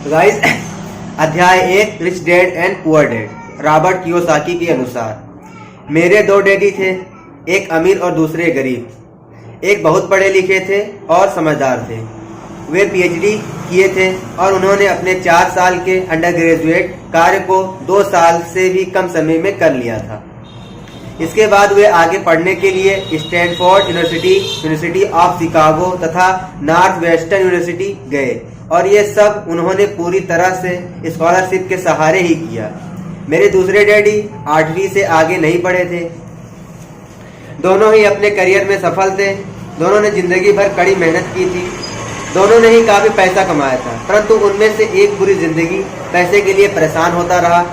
Guys, अध्याय 1 rich dad and poor dad. Robert Kiyosaki के अनुसार मेरे दो डैडी थे, एक अमीर और दूसरे गरीब। एक बहुत पढ़े लिखे थे और समझदार थे। वे पीएचडी किए थे और उन्होंने अपने 4 साल के अंडर ग्रेजुएट कार्य को 2 साल से भी कम समय में कर लिया था। इसके बाद वे आगे पढ़ने के लिए Stanford university, university of Chicago तथा नॉर्थ वेस्टर्न यूनिवर्सिटी गए और ये सब उन्होंने पूरी तरह से स्कॉलरशिप के सहारे ही किया। मेरे दूसरे डैडी 8वीं से आगे नहीं पढ़े थे। दोनों ही अपने करियर में सफल थे। दोनों ने जिंदगी भर कड़ी मेहनत की थी। दोनों ने ही काफी पैसा कमाया था, परंतु उनमें से एक पूरी जिंदगी पैसे के लिए परेशान होता रहा।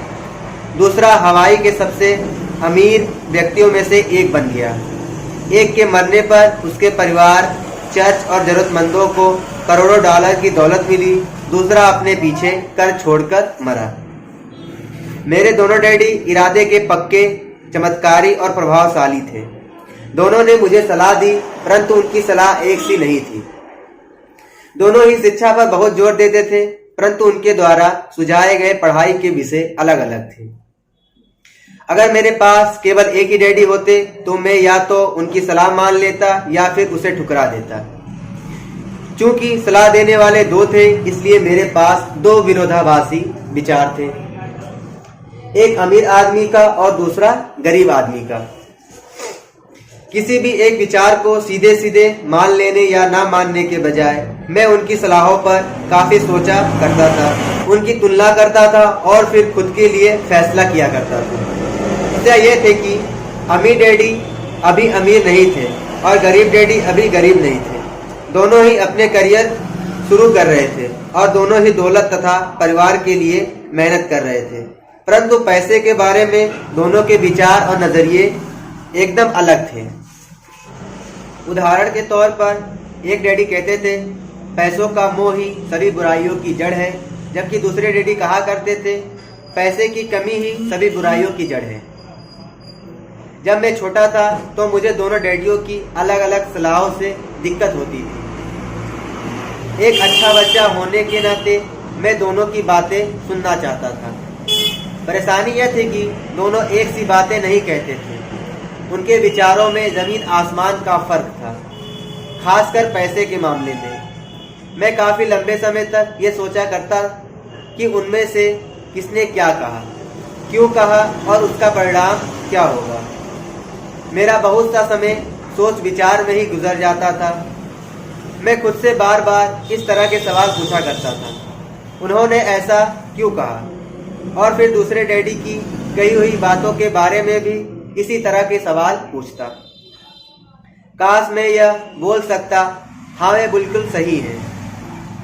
दूसरा हवाई के सबसे अमीर व्यक्तियों में से एक बन गया। एक के मरने पर उसके परिवार, चर्च और जरूरतमंदों को करोड़ों डॉलर की दौलत मिली। दूसरा अपने पीछे कर्ज छोड़कर मरा। मेरे दोनों डैडी इरादे के पक्के, चमत्कारी और प्रभावशाली थे। दोनों ने मुझे सलाह दी, परंतु उनकी सलाह एक सी नहीं थी। दोनों ही शिक्षा पर बहुत जोर देते थे, परंतु उनके द्वारा सुझाए गए पढ़ाई के विषय अलग अलग थे। अगर मेरे पास केवल एक ही डैडी होते तो मैं या तो उनकी सलाह मान लेता या फिर उसे ठुकरा देता। चूंकि सलाह देने वाले दो थे, इसलिए मेरे पास दो विरोधाभासी विचार थे, एक अमीर आदमी का और दूसरा गरीब आदमी का। किसी भी एक विचार को सीधे सीधे मान लेने या ना मानने के बजाय मैं उनकी सलाहों पर काफी सोचा करता था, उनकी तुलना करता था और फिर खुद के लिए फैसला किया करता था। समस्या यह थे कि अमीर डैडी अभी अमीर नहीं थे और गरीब डैडी अभी गरीब नहीं थे। दोनों ही अपने करियर शुरू कर रहे थे और दोनों ही दौलत तथा परिवार के लिए मेहनत कर रहे थे, परंतु पैसे के बारे में दोनों के विचार और नजरिए एकदम अलग थे। उदाहरण के तौर पर एक डैडी कहते थे, पैसों का मोह ही सभी बुराइयों की जड़ है, जबकि दूसरे डैडी कहा करते थे, पैसे की कमी ही सभी बुराइयों की जड़ है। जब मैं छोटा था तो मुझे दोनों डैडियों की अलग अलग सलाहों से दिक्कत होती थी। एक अच्छा बच्चा होने के नाते मैं दोनों की बातें सुनना चाहता था। परेशानी यह थी कि दोनों एक सी बातें नहीं कहते थे। उनके विचारों में जमीन आसमान का फर्क था, खासकर पैसे के मामले में। मैं काफी लंबे समय तक ये सोचा करता कि उनमें से किसने क्या कहा, क्यों कहा और उसका परिणाम क्या होगा। मेरा बहुत सा समय सोच विचार में ही गुजर जाता था। मैं खुद से बार बार इस तरह के सवाल पूछा करता था, उन्होंने ऐसा क्यों कहा, और फिर दूसरे डैडी की कही हुई बातों के बारे में भी इसी तरह के सवाल पूछता। काश मैं यह बोल सकता, हाँ मैं बिल्कुल सही है,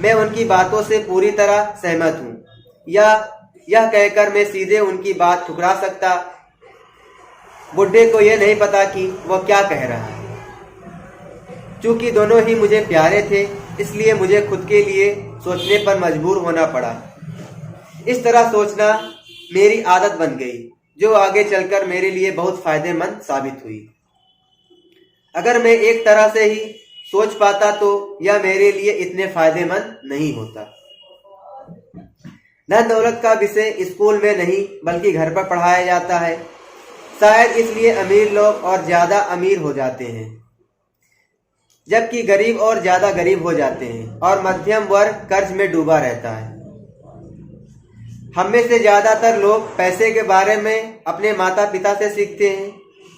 मैं उनकी बातों से पूरी तरह सहमत हूँ, या यह कहकर मैं सीधे उनकी बात ठुकरा सकता, बुड्ढे को यह नहीं पता कि वह क्या कह रहा है। चूंकि दोनों ही मुझे प्यारे थे, इसलिए मुझे खुद के लिए सोचने पर मजबूर होना पड़ा। इस तरह सोचना मेरी आदत बन गई, जो आगे चलकर मेरे लिए बहुत फायदेमंद साबित हुई। अगर मैं एक तरह से ही सोच पाता तो यह मेरे लिए इतने फायदेमंद नहीं होता। धन दौलत का विषय स्कूल में नहीं बल्कि घर पर पढ़ाया जाता है। शायद इसलिए अमीर लोग और ज्यादा अमीर हो जाते हैं, जबकि गरीब और ज्यादा गरीब हो जाते हैं और मध्यम वर्ग कर्ज में डूबा रहता है। हम में से ज्यादातर लोग पैसे के बारे में अपने माता पिता से सीखते हैं।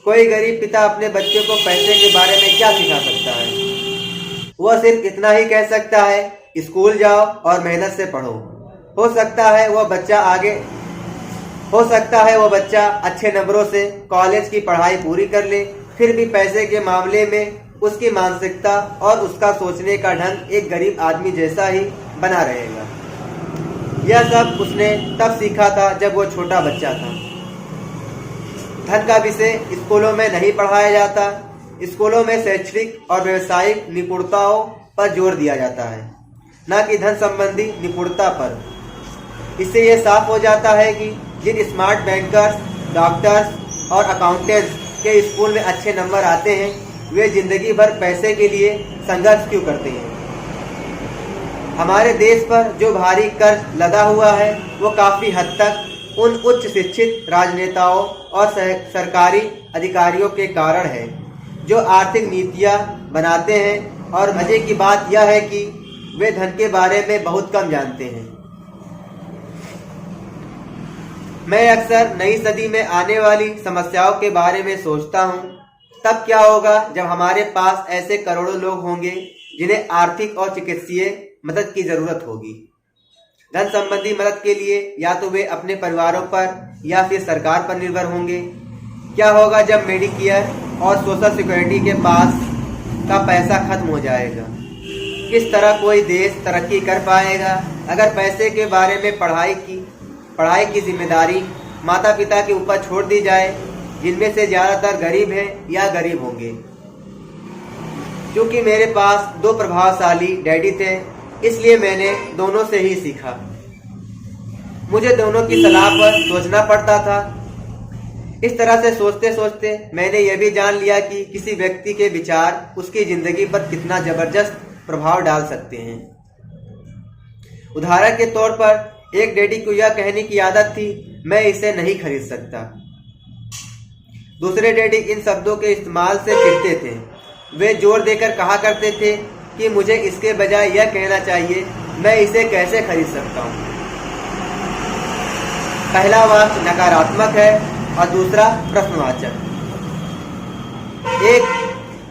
कोई गरीब पिता अपने बच्चे को पैसे के बारे में क्या सिखा सकता है? वह सिर्फ इतना ही कह सकता है, स्कूल जाओ और मेहनत से पढ़ो। हो सकता है वह बच्चा अच्छे नंबरों से कॉलेज की पढ़ाई पूरी कर ले, फिर भी पैसे के मामले में उसकी मानसिकता और उसका सोचने का ढंग एक गरीब आदमी जैसा ही बना रहेगा। यह सब उसने तब सीखा था जब वो छोटा बच्चा था। धन का विषय स्कूलों में नहीं पढ़ाया जाता। स्कूलों में शैक्षणिक और व्यवसायिक निपुणताओं पर जोर दिया जाता है, न कि धन संबंधी निपुणता पर। इससे यह साफ हो जाता है कि जिन स्मार्ट बैंकर्स, डॉक्टर्स और अकाउंटेंट्स के स्कूल में अच्छे नंबर आते हैं, वे जिंदगी भर पैसे के लिए संघर्ष क्यों करते हैं। हमारे देश पर जो भारी कर्ज लदा हुआ है वो काफ़ी हद तक उन उच्च शिक्षित राजनेताओं और सरकारी अधिकारियों के कारण है जो आर्थिक नीतियां बनाते हैं, और मजे की बात यह है कि वे धन के बारे में बहुत कम जानते हैं। मैं अक्सर नई सदी में आने वाली समस्याओं के बारे में सोचता हूँ। तब क्या होगा जब हमारे पास ऐसे करोड़ों लोग होंगे जिन्हें आर्थिक और चिकित्सीय मदद की जरूरत होगी। धन संबंधी मदद के लिए या तो वे अपने परिवारों पर या फिर सरकार पर निर्भर होंगे। क्या होगा जब मेडिकेयर और सोशल सिक्योरिटी के पास का पैसा खत्म हो जाएगा? किस तरह कोई देश तरक्की कर पाएगा अगर पैसे के बारे में पढ़ाई की जिम्मेदारी माता पिता के ऊपर छोड़ दी जाए, जिनमें से ज़्यादातर गरीब हैं या गरीब होंगे। क्योंकि मेरे पास दो प्रभावशाली डैडी थे, इसलिए मैंने दोनों से ही सीखा। मुझे दोनों की सलाह पर सोचना पड़ता था। इस तरह से सोचते सोचते मैंने यह भी जान लिया कि किसी व्यक्ति के विचार उसकी जिंदगी पर कितना जबरदस्त प्रभाव डाल सकते हैं। उदाहरण के तौर पर एक डैडी को यह कहने की आदत थी, मैं इसे नहीं खरीद सकता। दूसरे डैडी इन शब्दों के इस्तेमाल से चिढ़ते थे। वे जोर देकर कहा करते थे कि मुझे इसके बजाय यह कहना चाहिए, मैं इसे कैसे खरीद सकता हूँ। पहला वाक्य नकारात्मक है और दूसरा प्रश्नवाचक।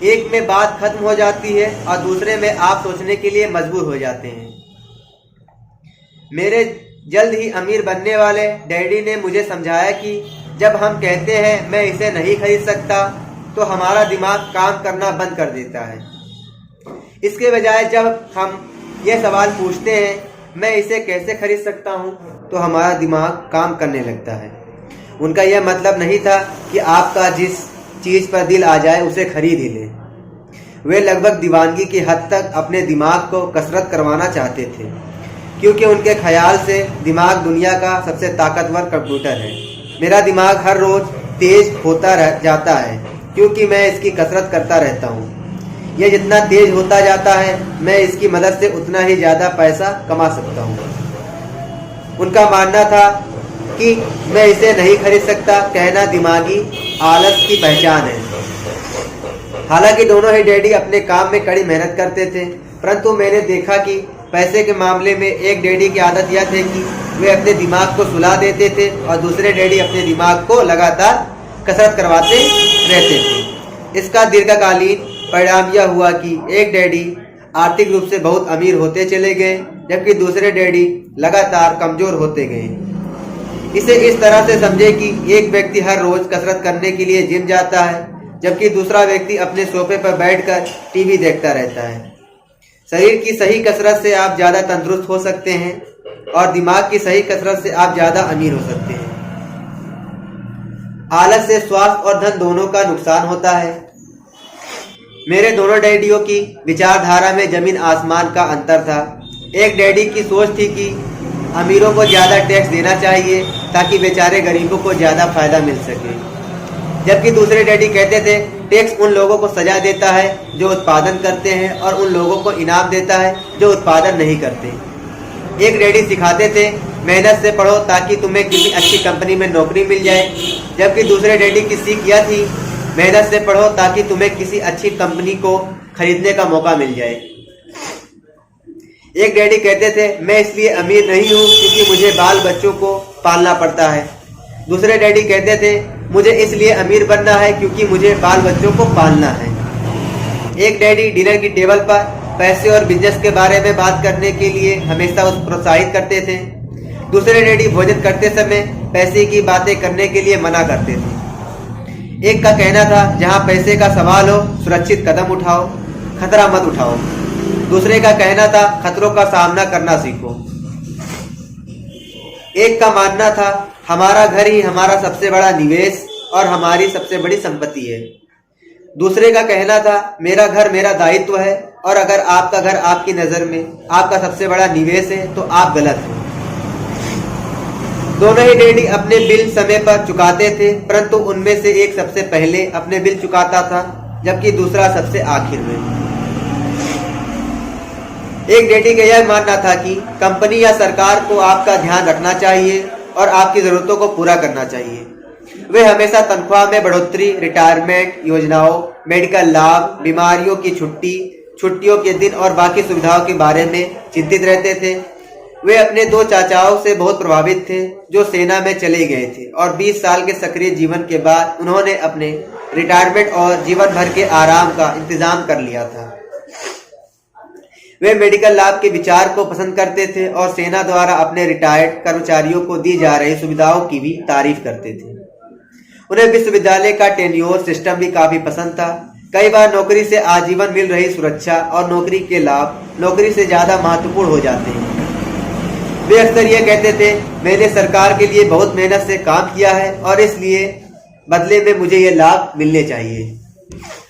एक में बात खत्म हो जाती है और दूसरे में आप सोचने के लिए मजबूर हो जाते हैं। मेरे जल्द ही अमीर बनने वाले डैडी ने मुझे समझाया कि जब हम कहते हैं मैं इसे नहीं खरीद सकता तो हमारा दिमाग काम करना बंद कर देता है। इसके बजाय जब हम ये सवाल पूछते हैं मैं इसे कैसे खरीद सकता हूँ, तो हमारा दिमाग काम करने लगता है। उनका यह मतलब नहीं था कि आपका जिस चीज़ पर दिल आ जाए उसे खरीद ही लें। वे लगभग दीवानगी की हद तक अपने दिमाग को कसरत करवाना चाहते थे, क्योंकि उनके ख्याल से दिमाग दुनिया का सबसे ताकतवर कंप्यूटर है। मेरा दिमाग हर रोज तेज होता जाता है क्योंकि मैं इसकी कसरत करता रहता हूँ। यह जितना तेज होता जाता है मैं इसकी मदद से उतना ही ज़्यादा पैसा कमा सकता हूँ। उनका मानना था कि मैं इसे नहीं खरीद सकता कहना दिमागी आलस की पहचान है। हालांकि दोनों ही डैडी अपने काम में कड़ी मेहनत करते थे, परंतु मैंने देखा कि पैसे के मामले में एक डैडी की आदत यह थी कि वे अपने दिमाग को सुला देते थे और दूसरे डैडी अपने दिमाग को लगातार कसरत करवाते रहते थे। इसका दीर्घकालीन परिणाम यह हुआ कि एक डैडी आर्थिक रूप से बहुत अमीर होते चले गए, जबकि दूसरे डैडी लगातार कमजोर होते गए। इसे इस तरह से समझे कि एक व्यक्ति हर रोज कसरत करने के लिए जिम जाता है, जबकि दूसरा व्यक्ति अपने सोफे पर बैठकर टीवी देखता रहता है। शरीर की सही कसरत से आप ज़्यादा तंदुरुस्त हो सकते हैं और दिमाग की सही कसरत से आप ज़्यादा अमीर हो सकते हैं। आलस से स्वास्थ्य और धन दोनों का नुकसान होता है। मेरे दोनों डैडियों की विचारधारा में जमीन आसमान का अंतर था। एक डैडी की सोच थी कि अमीरों को ज़्यादा टैक्स देना चाहिए ताकि बेचारे गरीबों को ज़्यादा फायदा मिल सके, जबकि दूसरे डैडी कहते थे टैक्स उन लोगों को सजा देता है जो उत्पादन करते हैं और उन लोगों को इनाम देता है जो उत्पादन नहीं करते। एक डैडी सिखाते थे मेहनत से पढ़ो ताकि तुम्हें किसी अच्छी कंपनी में नौकरी मिल जाए, जबकि दूसरे डैडी की सीख यह थी मेहनत से पढ़ो ताकि तुम्हें किसी अच्छी कंपनी को खरीदने का मौका मिल जाए। एक डैडी कहते थे मैं इसलिए अमीर नहीं हूँ क्योंकि मुझे बाल बच्चों को पालना पड़ता है। दूसरे डैडी कहते थे मुझे इसलिए अमीर बनना है क्योंकि मुझे बाल बच्चों को पालना है। एक डैडी डिनर की टेबल पर पैसे और बिजनेस के बारे में बात करने के लिए हमेशा उसे प्रोत्साहित करते थे। दूसरे डैडी भोजन करते समय पैसे की बातें करने के लिए मना करते थे। एक का कहना था जहां पैसे का सवाल हो सुरक्षित कदम उठाओ, खतरा मत उठाओ। दूसरे का कहना था खतरों का सामना करना सीखो। एक का मानना था हमारा घर ही हमारा सबसे बड़ा निवेश और हमारी सबसे बड़ी संपत्ति है। दूसरे का कहना था मेरा घर मेरा दायित्व है और अगर आपका घर आपकी नज़र में आपका सबसे बड़ा निवेश है तो आप गलत हैं। दोनों ही डैडी अपने बिल समय पर चुकाते थे, परंतु उनमें से एक सबसे पहले अपने बिल चुकाता था जबकि दूसरा सबसे आखिर में। एक डैडी का यह मानना था कि कंपनी या सरकार को आपका ध्यान रखना चाहिए और आपकी जरूरतों को पूरा करना चाहिए। वे हमेशा तनख्वाह में बढ़ोतरी, रिटायरमेंट योजनाओं, मेडिकल लाभ, बीमारियों की छुट्टी, छुट्टियों के दिन और बाकी सुविधाओं के बारे में चिंतित रहते थे। वे अपने 2 चाचाओं से बहुत प्रभावित थे जो सेना में चले गए थे और 20 साल के सक्रिय जीवन के बाद उन्होंने अपने रिटायरमेंट और जीवन भर के आराम का इंतजाम कर लिया था। वे मेडिकल लाभ के विचार को पसंद करते थे और सेना द्वारा अपने रिटायर्ड कर्मचारियों को दी जा रही सुविधाओं की भी तारीफ करते थे। उन्हें विश्वविद्यालय का टेन्योर सिस्टम भी काफी पसंद था। कई बार नौकरी से आजीवन मिल रही सुरक्षा और नौकरी के लाभ नौकरी से ज्यादा महत्वपूर्ण हो जाते हैं। वे अक्सर ये कहते थे, मैंने सरकार के लिए बहुत मेहनत से काम किया है और इसलिए बदले में मुझे ये लाभ मिलने चाहिए।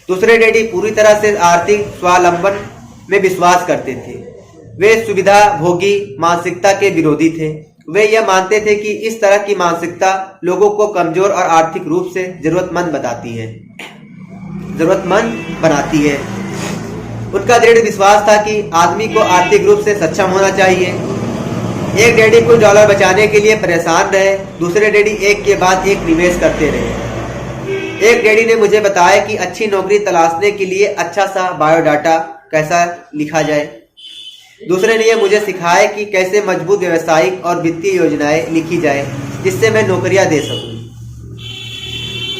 दूसरे डैडी पूरी तरह से आर्थिक स्वावलंबन में विश्वास करते थे। वे सुविधा भोगी मानसिकता के विरोधी थे। वे यह मानते थे कि इस तरह की मानसिकता लोगों को कमजोर और आर्थिक रूप से जरूरतमंद बनाती है। उनका दृढ़ विश्वास था कि आदमी को आर्थिक रूप से सक्षम होना चाहिए। एक डैडी कुछ डॉलर बचाने के लिए परेशान रहे, दूसरे डैडी एक के बाद एक निवेश करते रहे। एक डैडी ने मुझे बताया कि अच्छी नौकरी तलाशने के लिए अच्छा सा बायोडाटा कैसा लिखा जाए। दूसरे ने यह मुझे सिखाया कि कैसे मजबूत व्यवसायिक और वित्तीय योजनाएं लिखी जाए जिससे मैं नौकरियां दे सकूं।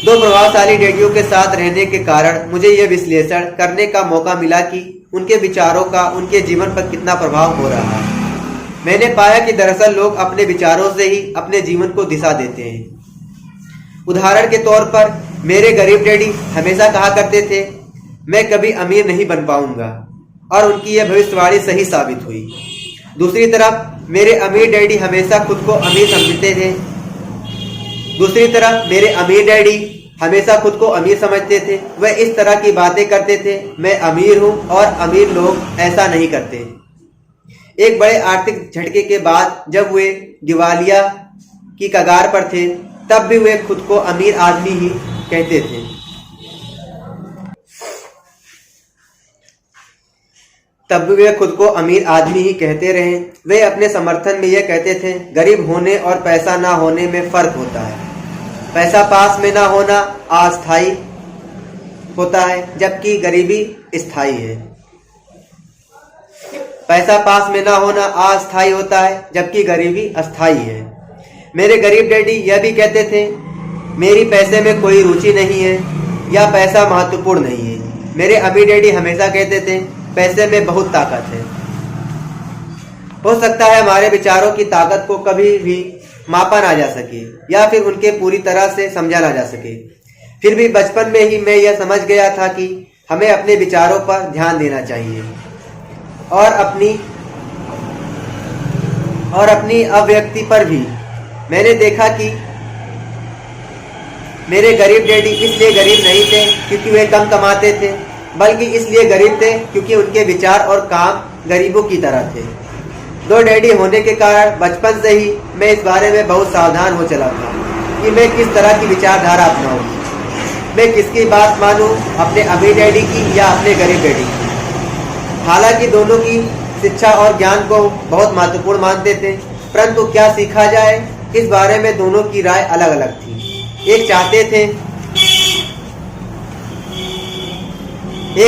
2 प्रभावशाली डैडियों के साथ रहने के कारण मुझे यह विश्लेषण करने का मौका मिला कि उनके विचारों का उनके जीवन पर कितना प्रभाव हो रहा है। मैंने पाया कि दरअसल लोग अपने विचारों से ही अपने जीवन को दिशा देते हैं। उदाहरण के तौर पर मेरे गरीब डैडी हमेशा कहा करते थे, मैं कभी अमीर नहीं बन पाऊंगा, और उनकी यह भविष्यवाणी सही साबित हुई। दूसरी तरफ मेरे अमीर डैडी हमेशा खुद को अमीर समझते थे। वह इस तरह की बातें करते थे, मैं अमीर हूं और अमीर लोग ऐसा नहीं करते। एक बड़े आर्थिक झटके के बाद जब वे दिवालिया की कगार पर थे, तब भी वे खुद को अमीर आदमी ही कहते थे। रहे। वे अपने समर्थन में यह कहते थे, गरीब होने और पैसा ना होने में फर्क होता है। पैसा पास में ना होना अस्थायी होता है, जबकि गरीबी स्थायी है। पैसा पास में ना होना अस्थायी होता है, जबकि गरीबी अस्थायी है। मेरे गरीब डैडी यह भी कहते थे, मेरी पैसे में कोई रुचि नहीं है या पैसा महत्वपूर्ण नहीं है। मेरे अमीर डैडी हमेशा कहते थे, पैसे में बहुत ताकत है। हो सकता है हमारे विचारों की ताकत को कभी भी मापा ना जा सके या फिर उनके पूरी तरह से समझा ना जा सके। फिर भी बचपन में ही मैं यह समझ गया था कि हमें अपने विचारों पर ध्यान देना चाहिए और अपनी अभिव्यक्ति पर भी। मैंने देखा कि मेरे गरीब डैडी इसलिए गरीब नहीं थे क्योंकि वे कम कमाते थे, बल्कि इसलिए गरीब थे क्योंकि उनके विचार और काम गरीबों की तरह थे। 2 डैडी होने के कारण बचपन से ही मैं इस बारे में बहुत सावधान हो चला था कि मैं किस तरह की विचारधारा अपनाऊं। मैं किसकी बात मानूं, अपने अमीर डैडी की या अपने गरीब डैडी की। हालांकि दोनों की शिक्षा और ज्ञान को बहुत महत्वपूर्ण मानते थे, परंतु क्या सीखा जाए इस बारे में दोनों की राय अलग अलग थी। एक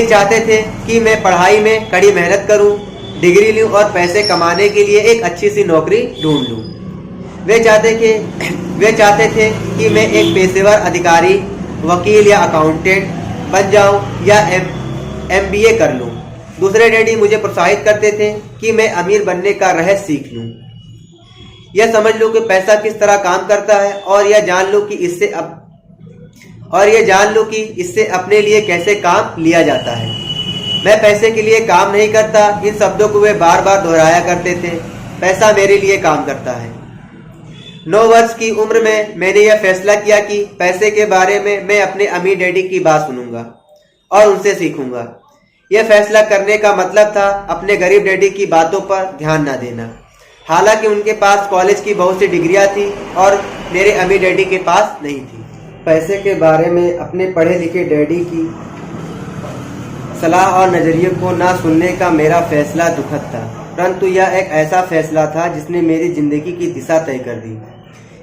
चाहते थे कि मैं पढ़ाई में कड़ी मेहनत करूं, डिग्री लूं और पैसे कमाने के लिए एक अच्छी सी नौकरी ढूंढ लूं। वे चाहते थे कि मैं एक पेशेवर अधिकारी, वकील या अकाउंटेंट बन जाऊं या MBA कर लूं। दूसरे डैडी मुझे प्रोत्साहित करते थे कि मैं अमीर बनने का रहस्य सीख लूं, यह समझ लूं कि पैसा किस तरह काम करता है और यह जान लूं कि इससे अपने लिए कैसे काम लिया जाता है। मैं पैसे के लिए काम नहीं करता, इन शब्दों को वे बार बार दोहराया करते थे। पैसा मेरे लिए काम करता है। 9 वर्ष की उम्र में मैंने यह फैसला किया कि पैसे के बारे में मैं अपने अमीर डैडी की बात सुनूंगा और उनसे सीखूंगा। यह फैसला करने का मतलब था अपने गरीब डैडी की बातों पर ध्यान न देना। हालांकि उनके पास कॉलेज की बहुत सी डिग्रियां थी और मेरे अमीर डैडी के पास नहीं थी। पैसे के बारे में अपने पढ़े लिखे डैडी की सलाह और नज़रिए को ना सुनने का मेरा फैसला दुखद था, परंतु यह एक ऐसा फैसला था जिसने मेरी ज़िंदगी की दिशा तय कर दी।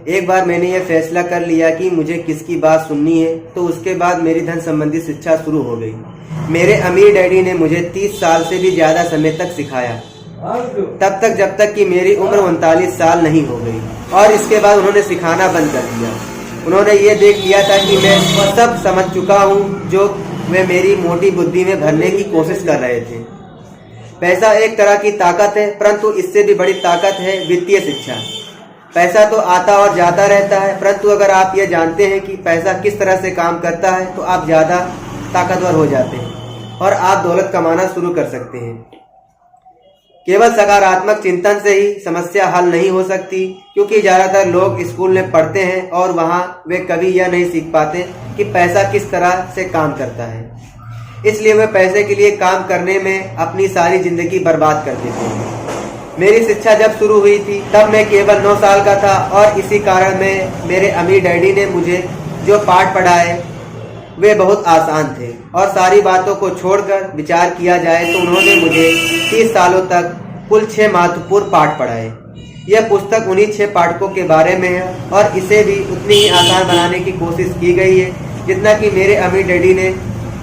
एक बार मैंने यह फैसला कर लिया कि मुझे किसकी बात सुननी है, तो उसके बाद मेरी धन संबंधी शिक्षा शुरू हो गई। मेरे अमीर डैडी ने मुझे 30 साल से भी ज़्यादा समय तक सिखाया, तब तक जब तक कि मेरी उम्र 39 साल नहीं हो गई, और इसके बाद उन्होंने सिखाना बंद कर दिया। उन्होंने ये देख लिया था कि मैं सब समझ चुका हूँ जो वे मेरी मोटी बुद्धि में भरने की कोशिश कर रहे थे। पैसा एक तरह की ताकत है, परंतु इससे भी बड़ी ताकत है वित्तीय शिक्षा। पैसा तो आता और जाता रहता है, परंतु अगर आप ये जानते हैं कि पैसा किस तरह से काम करता है तो आप ज़्यादा ताकतवर हो जाते हैं और आप दौलत कमाना शुरू कर सकते हैं। केवल सकारात्मक चिंतन से ही समस्या हल नहीं हो सकती, क्योंकि ज़्यादातर लोग स्कूल में पढ़ते हैं और वहाँ वे कभी यह नहीं सीख पाते कि पैसा किस तरह से काम करता है। इसलिए वे पैसे के लिए काम करने में अपनी सारी ज़िंदगी बर्बाद कर देते हैं। मेरी शिक्षा जब शुरू हुई थी तब मैं केवल 9 साल का था, और इसी कारण में मेरे अमीर डैडी ने मुझे जो पाठ पढ़ाए वे बहुत आसान थे, और सारी बातों को छोड़कर विचार किया जाए तो उन्होंने मुझे 30 सालों तक कुल 6 महत्वपूर्ण पाठ पढ़ाए। यह पुस्तक उन्हीं 6 पाठकों के बारे में है, और इसे भी उतनी ही आसान बनाने की कोशिश की गई है जितना कि मेरे अमीर डैडी ने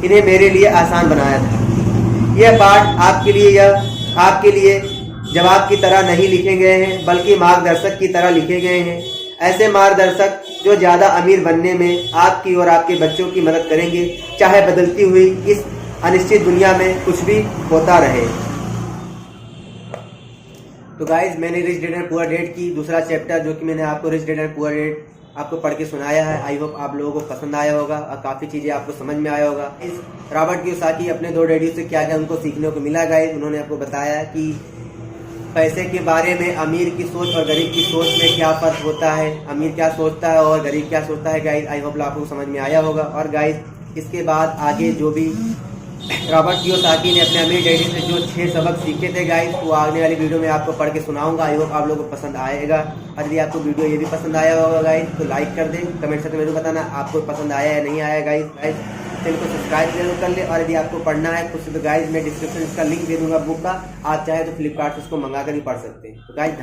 इन्हें मेरे लिए आसान बनाया था। यह पाठ आपके लिए जवाब की तरह नहीं लिखे गए हैं, बल्कि मार्गदर्शक की तरह लिखे गए हैं। ऐसे मार्गदर्शक जो ज़्यादा अमीर बनने में आपकी और आपके बच्चों की मदद करेंगे, चाहे बदलती हुई इस अनिश्चित दुनिया में कुछ भी होता रहे। तो गाइज, मैंने rich dad and poor dad की दूसरा चैप्टर, जो कि मैंने आपको rich dad and poor dad आपको पढ़ के सुनाया है, आई होप आप लोगों को पसंद आया होगा और काफ़ी चीज़ें आपको समझ में आया होगा। इस रॉबर्ट कियोसाकी अपने 2 डैडी से क्या क्या उनको सीखने को मिला गाइज। उन्होंने आपको बताया कि पैसे के बारे में अमीर की सोच और गरीब की सोच में क्या फ़र्क होता है, अमीर क्या सोचता है और गरीब क्या सोचता है। गाइज, आई होप आपको समझ में आया होगा। और गाइज, इसके बाद आगे जो भी रॉबर्ट कियोसाकी ने अपने अमीर डैडी से जो 6 सबक सीखे थे गाइज, वो आने वाली वीडियो में आपको पढ़ के सुनाऊंगा। आई होप आप लोगों को पसंद आएगा, और यदि आपको वीडियो ये भी पसंद आया होगा गाइज तो लाइक कर दें। कमेंट सेक्शन में जरूर बताना आपको पसंद आया या नहीं आया गाइज। चैनल को सब्सक्राइब जरूर कर ले, और यदि आपको पढ़ना है कुछ तो गाइज मैं डिस्क्रिप्शन इसका लिंक दे दूंगा बुक का, आप चाहे तो फ्लिपकार्ट से उसको मंगा कर ही पढ़ सकते हैं। तो गाइज